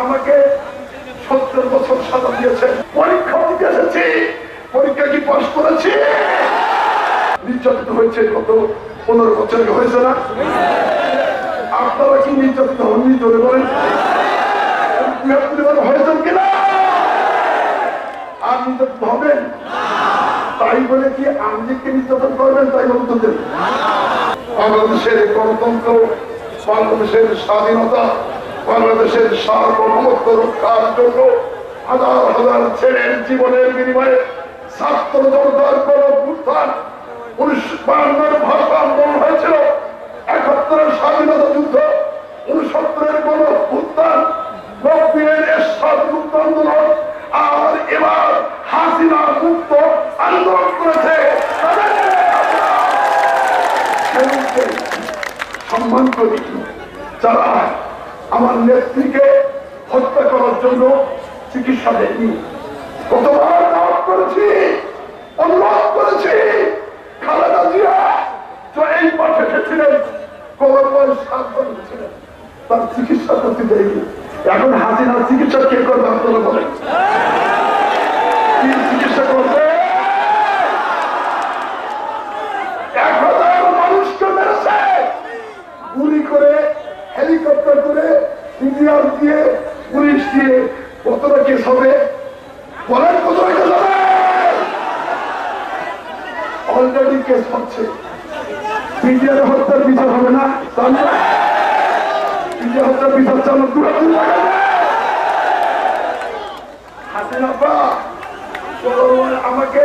আমাকে 70 বছর সাজা দিয়েছে। পরীক্ষা দিতে এসেছি, পরীক্ষা কি পাস করেছি? নির্যাতিত হয়েছে কত 15 বছর হয়েছে না? আপনারা কি নির্যাতিত হননি? জোরে বলেন হয়েছেন কিনা? আর নির্যাতিত হবেন? তাই বলে কি আইনকে নির্যাতন করবেন? তাই বলতে দেন। বাংলাদেশের গণতন্ত্র, বাংলাদেশের স্বাধীনতা, বাংলাদেশের সার্বভৌমত্ব রক্ষার জন্য হাজার হাজার ছেলের জীবনের বিনিময়ে ছাত্র জনতার গণঅভ্যুত্থান, 1952 ভাষা আন্দোলন হয়েছিল, 71-এর স্বাধীনতা যুদ্ধ, 69-এর গণঅভ্যুত্থান, 90-এর এরশাদ মুক্ত আন্দোলন, আর এবার হাসিনা মুক্ত আন্দোলন করেছে। সম্মান করি যারা আমার নেত্রীকে হত্যা করার জন্য চিকিৎসা দেয়নি। কতবার দাওয়াত করেছি, অনুরোধ করেছি। খালেদা জিয়া এই মাঠে এসেছিলেন, কবরবায় 7 বছর ছিলেন, তার চিকিৎসা করতে দেয়নি। এখন হাসিনার চিকিৎসা কে করবে? আপনারা বলেন, কি চিকিৎসা করবে? 1000 মানুষকে মেরেছে, গুলি করে, হেলিকপ্টার করে, ইঞ্জিনিয়ার দিয়ে, পুলিশ দিয়ে। কতটা কেস হবে বলেন? কতটা কেস হবে? অলরেডি কেস হচ্ছে। মিডিয়ার হত্যার বিচার হবে না? মিডিয়া হত্যার বিচার চালু হাসিনা আমাকে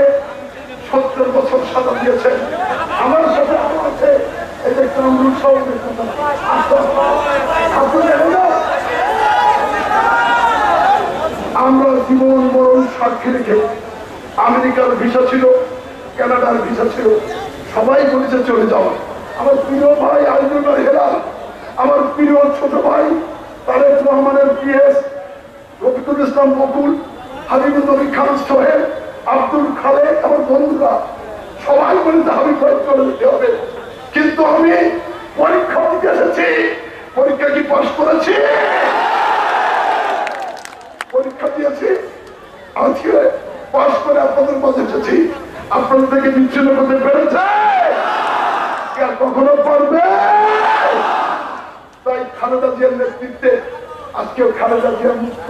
70 বছর সাজা দিয়েছে। আমার সাথে আছে এটা কামরুল সাহেবের কথা। আমরা জীবন মরণ সাক্ষী রেখে, আমেরিকার ভিসা ছিল, কানাডার ভিসা ছিল, সবাই বলেছে চলে যাওয়া। আমার প্রিয় ভাই আইনুল্লাহ হেলাল, আমার প্রিয় ছোট ভাই তারেক রহমানের পিএস, রফিকুল ইসলাম বকুল, হাবিবুল নবী খান সোহেল, আব্দুল খালেক, আমার বন্ধুরা সবাই বলেছে হাবিব ভাই চলে যেতে হবে। কিন্তু আমি পরীক্ষা দিতে এসেছি, পরীক্ষা কি পাস করেছি? পরীক্ষা দিয়েছি, আজকে পাস করে আপনাদের মাঝে এসেছি। আপনাদের থেকে বিচ্ছিন্ন করতে পেরেছে? কখনো পারবে? তাই খালেদা জিয়ার নেতৃত্বে আজকেও খালেদা জিয়া মুক্ত,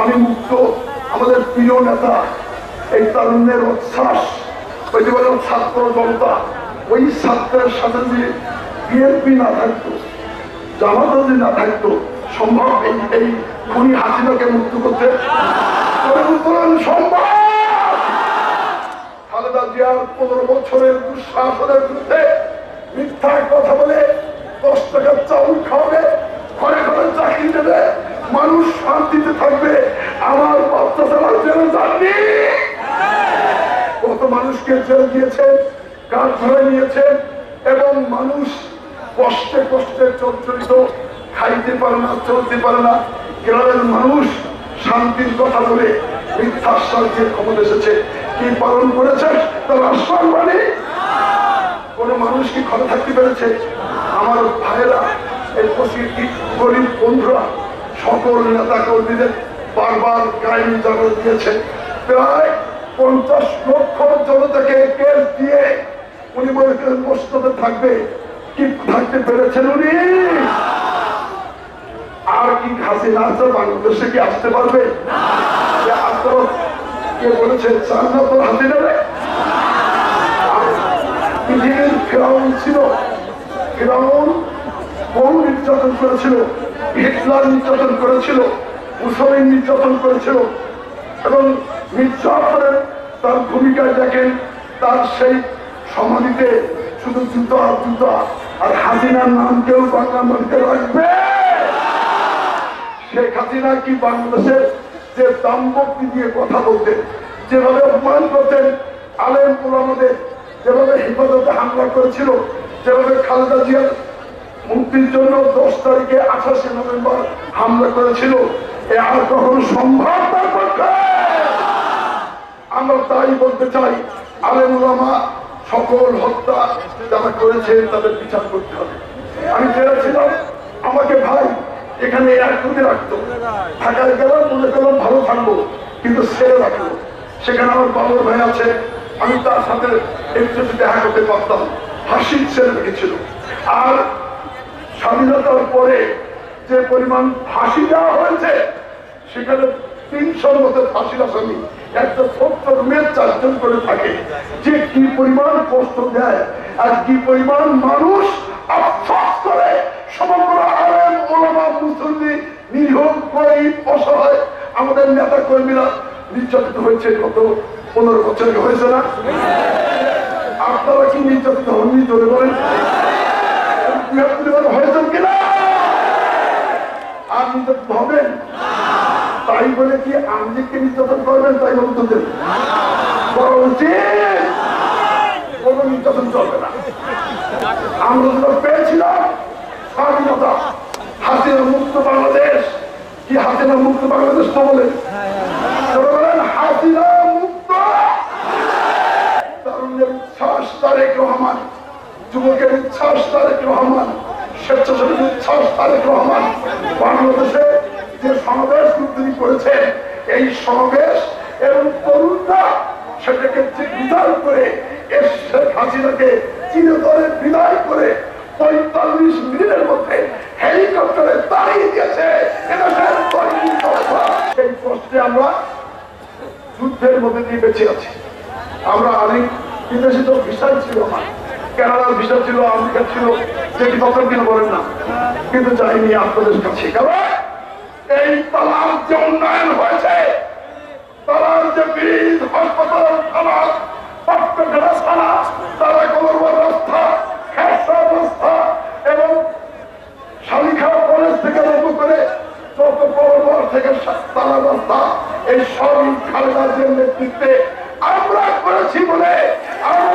আমি মুক্ত। আমাদের প্রিয় নেতা, এই তারুণ্যের উচ্ছ্বাস, ওই যে বলেন ছাত্র জনতা, ওই ছাত্রের সাথে যদি বিএনপি না থাকতো, জামাত যদি না থাকতো, সম্ভব এই খুনি হাসিনাকে মুক্ত করতে সম্ভব? খালেদা জিয়ার 15 বছরের দুঃশাসনের বিরুদ্ধে মিথ্যা কথা বলে 10 টাকার চাউল খাওয়াবে, ঘরে ঘরে চাকরি দেবে, মানুষ শান্তিতে থাকবে। আমার বাচ্চা চালার জেলে যাননি, কত মানুষকে জেলে দিয়েছেন, কাজ ধরে নিয়েছেন, এবং মানুষ কষ্টে কষ্টে চঞ্চলিত, খাইতে পারে না, চলতে পারে না। গ্রামের মানুষ শান্তির কথা বলে মিথ্যাশ্বাস দিয়ে ক্ষমতা এসেছে। কি পালন করেছেন তার আশ্বাস বাণী? কোন মানুষ কি ঘরে থাকতে পেরেছে? আমার ভাইয়েরা, এই গরিব বন্ধুরা, সকল নেতা কর্মীদের বারবার গাইন জানানো দিয়েছেন। প্রায় 50 লক্ষ জনতাকে কেস দিয়ে উনি বলেছিলেন মসজিদে থাকবে। কি থাকতে পেরেছেন উনি? আর কি হাসিনা আছে বাংলাদেশে কি আসতে পারবে? আপনারা কে বলেছেন চান না তো হাসিনারে? পৃথিবীর ফেরাউন ছিল, ফেরাউন বহু নির্যাতন করেছিল, হিটলার নির্যাতন করেছিল, মুসলিম নির্যাতন করেছিল, এবং মির্জাফরের তার ভূমিকায় দেখেন তার সেই সমাধিতে শুধু জুতা জুতা। আর হাসিনার নাম কেউ বাংলা মধ্যে রাখবে? শেখ হাসিনা কি বাংলাদেশের যে দাম্পত্য দিয়ে কথা বলতেন, যেভাবে অপমান করতেন আলেম ওলামাদের, যেভাবে হেফাজতে হামলা করেছিল, যেভাবে খালেদা জিয়ার মুক্তির জন্য 10 তারিখে 28 নভেম্বর হামলা করেছিল, এ আর কখনো সম্ভব তার পক্ষে? আমরা তাই বলতে চাই, আলেম ওলামা সকল হত্যা যারা করেছে তাদের বিচার করতে হবে। আমি চেয়েছিলাম আমাকে ভাই এখানে এক কোটি রাখতো, ঢাকায় গেলাম মনে করলাম ভালো থাকবো, কিন্তু ছেড়ে রাখলো। সেখানে আমার বাবুর ভাই আছে, আমি তার সাথে একটু দেখা করতে পারতাম, হাসির ছেলে রেখেছিল। আর স্বাধীনতার পরে যে পরিমাণ ফাঁসি দেওয়া হয়েছে, সেখানে 300-র মতো ফাঁসির আসামি, একটা 70 মেয়ে 4 জন করে থাকে, যে কি পরিমাণ কষ্ট দেয় আর কি পরিমাণ মানুষ আফসোস করে। সমগ্র আলেম ওলামা মুসল্লি নিরীহ গরিব অসহায় আমাদের নেতা কর্মীরা নির্যাতিত হয়েছে। গত 15 বছর হয়েছে না? আপনারা কি নির্যাতিত হননি? ধরে বলেন হয়েছেন কিনা? আর নির্যাতিত হবেন? তাই বলে কি আমলিগকে নির্যাতন করবেন? তাই বলতে করা উচিত? কোন নির্যাতন চলবে না। আমরা যেটা পেয়েছিলাম স্বাধীনতা, হাসিনা মুক্ত বাংলাদেশ, কি হাসিনা মুক্ত বাংলাদেশ তো বলেন? হাসিনা মুক্ত। তরুণের উচ্ছ্বাস তারেক রহমান, যুবকের উচ্ছ্বাস তারেক রহমান, স্বেচ্ছাসেবী উচ্ছ্বাস তারেক রহমান। বাংলাদেশে যে সমাবেশ তিনি করেছেন, এই সমাবেশ এবং তরুণরা সেটাকে বিদায় করে শেখ হাসিনাকে চিরতরে বিদায় করে 45 মিনিটের মধ্যে হেলিকপ্টারে দাঁড়িয়ে দিয়েছে। সেই কষ্টে আমরা যুদ্ধের মধ্যে দিয়ে বেঁচে আছি। আমরা অনেক বিদেশি তো ভিসাই ছিল, আমার কানাডার ভিসা ছিল, আমেরিকা ছিল, যেটি তখন কিনা বলেন না, কিন্তু যাইনি আপনাদের কাছে। কারণ এই তালার যে উন্নয়ন হয়েছে, তালার যে ব্রিজ, হাসপাতাল, থানা, পাট্টগ্রাম থানা, তারা কলরবার রাস্তা, খেসার রাস্তা এবং শালিখা কলেজ থেকে আরম্ভ করে যত কলরবার থেকে তালার রাস্তা, এই সব খালেদা জিয়ার নেতৃত্বে আমরা করেছি বলে আমরা